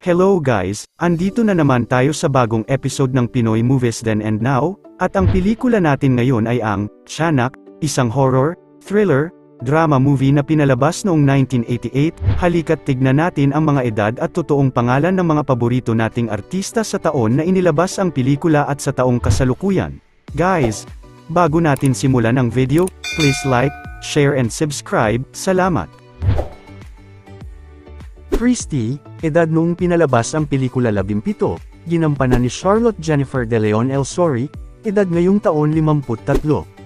Hello guys, andito na naman tayo sa bagong episode ng Pinoy Movies Then and Now, at ang pelikula natin ngayon ay ang Tiyanak, isang horror, thriller, drama movie na pinalabas noong 1988. Halika't tignan natin ang mga edad at totoong pangalan ng mga paborito nating artista sa taon na inilabas ang pelikula at sa taong kasalukuyan. Guys, bago natin simulan ang video, please like, share and subscribe. Salamat! Christy, edad noong pinalabas ang pelikula 17, ginampanan ni Charlotte Jennifer De Leon Elsori, edad ngayong taon 53.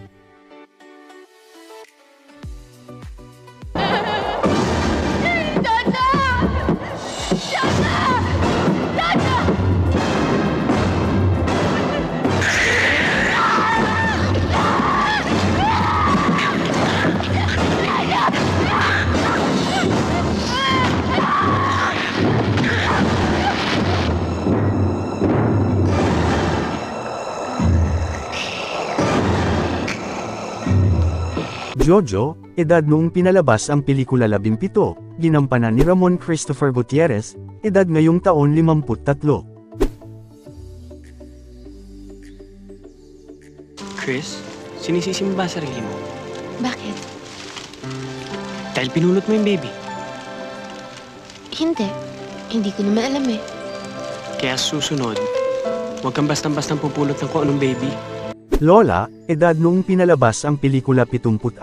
Jojo, edad noong pinalabas ang pelikula 17, ginampanan ni Ramon Christopher Gutierrez, edad ngayong taon 53. Chris, sinisisi mo ba sarili mo? Bakit? Dahil pinulot mo yung baby. Hindi. Hindi ko naman alam eh. Kaya susunod, huwag kang bastang-bastang pupulot ng kung anong baby. Lola, edad noong pinalabas ang pelikula 76,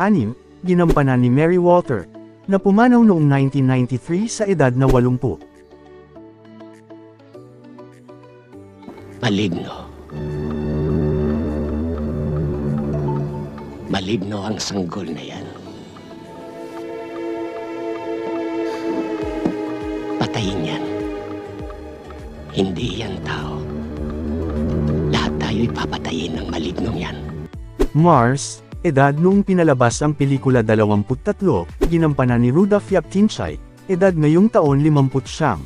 ginampanan ni Mary Walter, na pumanaw noong 1993 sa edad na 80. Maligno. Maligno ang sanggol na yan. Patayin yan. Hindi yan tao. Lahat tayo ipapatayin ng malignong yan. Mars, edad noong pinalabas ang pelikula 23, ginampanan ni Rudolph Yaptinchay, edad ngayong taon 50.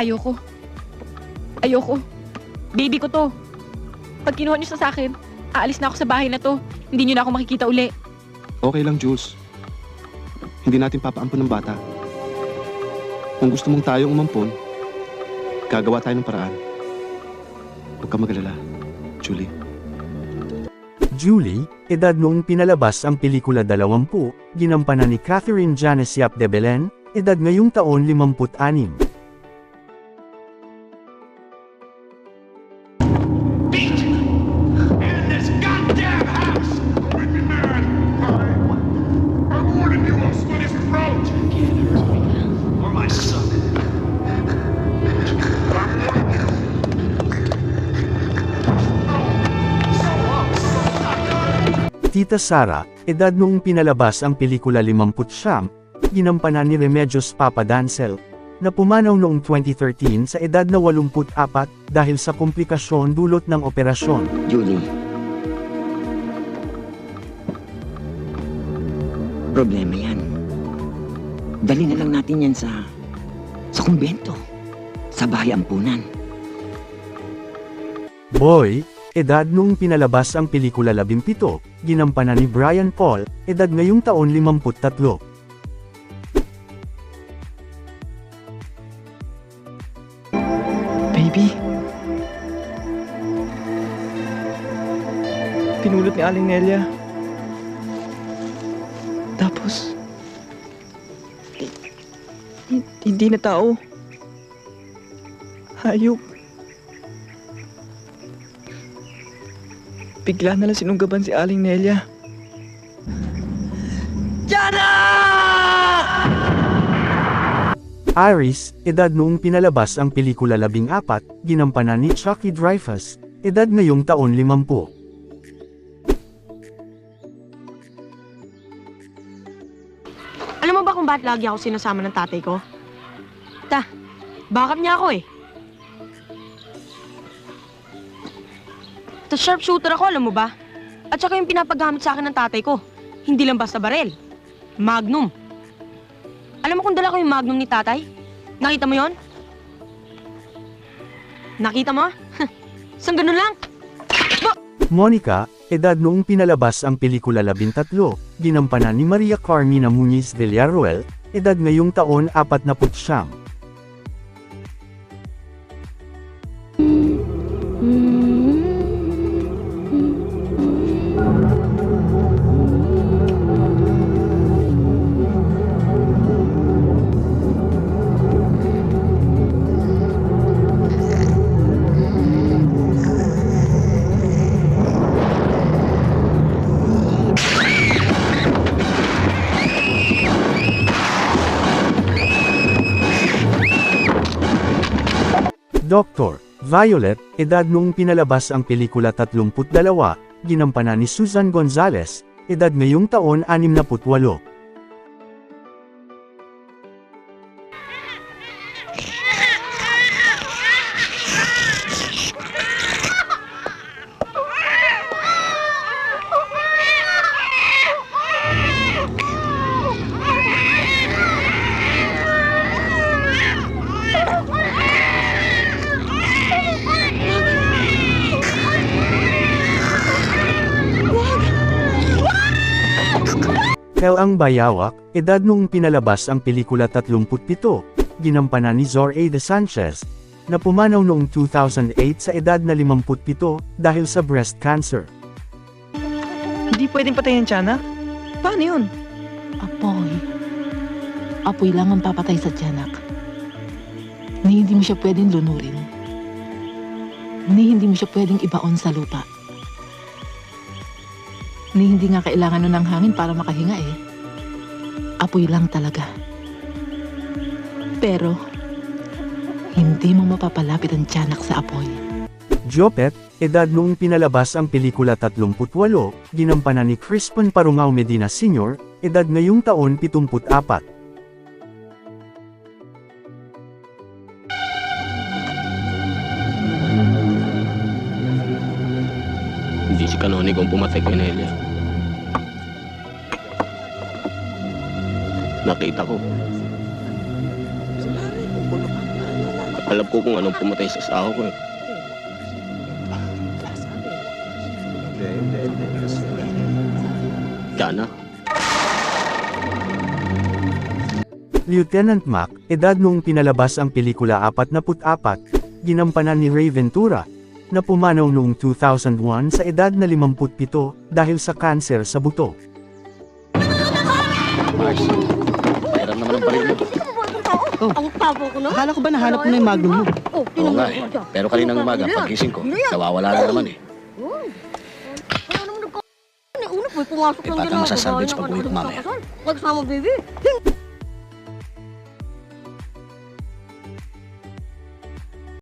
Ayoko. Ayoko. Baby ko to. Pag kinuha niyo sa akin, aalis na ako sa bahay na to. Hindi niyo na ako makikita uli. Okay lang, Jules. Hindi natin papaampun ng bata. Kung gusto mong tayong umampun, gagawa tayo ng paraan. Huwag ka mag-alala, Julie. Julie, edad noong pinalabas ang pelikula 20, ginampanan ni Catherine Janice Yap de Belen, edad ngayong taon 56. In this goddamn house! Make me mad! I warned you I'll slit his throat! Or my son. I warned you! Tita Sara, edad noong pinalabas ang pelikula 50, ginampanan ni Remedios Papadancel, na pumanaw noong 2013 sa edad na 84 dahil sa komplikasyon dulot ng operasyon. Julie. Problema yan. Dali na lang natin yan sa kumbento. Sa bahay ampunan. Boy, edad noong pinalabas ang pelikula 17, ginampanan ni Brian Paul, edad ngayong taon 53. Baby? Pinulot ni Aling Nelia. Tapos, hindi na tao. Hayop. Bigla na lang sinunggaban si Aling Nelia. Iris, edad noong pinalabas ang pelikula 14, ginampanan ni Chucky Dreyfus, edad ngayong taon 50. Alam mo ba kung bakit lagi ako sinasama ng tatay ko? Backup niya ako eh. Tapos sharpshooter ako, alam mo ba? At saka yung pinapagamit sa akin ng tatay ko, hindi lang basta barel. Magnum. Alam mo kung dala ko yung Magnum ni tatay? Nakita mo yon? Nakita mo? Saan ganun lang? Monica, edad noong pinalabas ang pelikula 13, ginampanan ni Maria Carmina Muñiz Villarroel, edad ngayong taon 49. Dr. Violet, edad noong pinalabas ang pelikula 32, ginampanan ni Susan Gonzales, edad ngayong taon 68. Ang Bayawak, edad noong pinalabas ang pelikula 37, ginampanan ni Zoraida Sanchez, na pumanaw noong 2008 sa edad na 57 dahil sa breast cancer. Hindi pwedeng patayin Tiyanak? Paano yun? Apoy. Apoy lang ang papatay sa tiyanak. Ni hindi mo siya pwedeng lunurin. Ni hindi mo siya pwedeng ibaon sa lupa. Ni hindi nga kailangan nun ng hangin para makahinga eh. Apoy lang talaga. Pero, hindi mo mapapalapit ang tiyanak sa apoy. Jopet, edad noong pinalabas ang pelikula 38, ginampanan ni Crispin Parungao Medina Sr., edad ngayong taon 74. Hindi si Canonigo ang pumatay kay Nelia. Nakita ko. Alam ko kung anong pumatay sa asawa ko eh. Tiyanak. Lieutenant Mac, edad noong pinalabas ang pelikula 44, ginampanan ni Ray Ventura, na pumanaw noong 2001 sa edad na 57 dahil sa kanser sa buto. Pairam naman ang baril mo. Oh. Ang tabo ko, no? Akala ko ba nahanap mo na yung magnum mo? Oh, Oo nga eh. Pero kaninang umaga, pagising ko, nawawala na naman eh. Una po, pumasok Eh, paano masasalvage pag uwi ko mamaya? Nagsama, baby.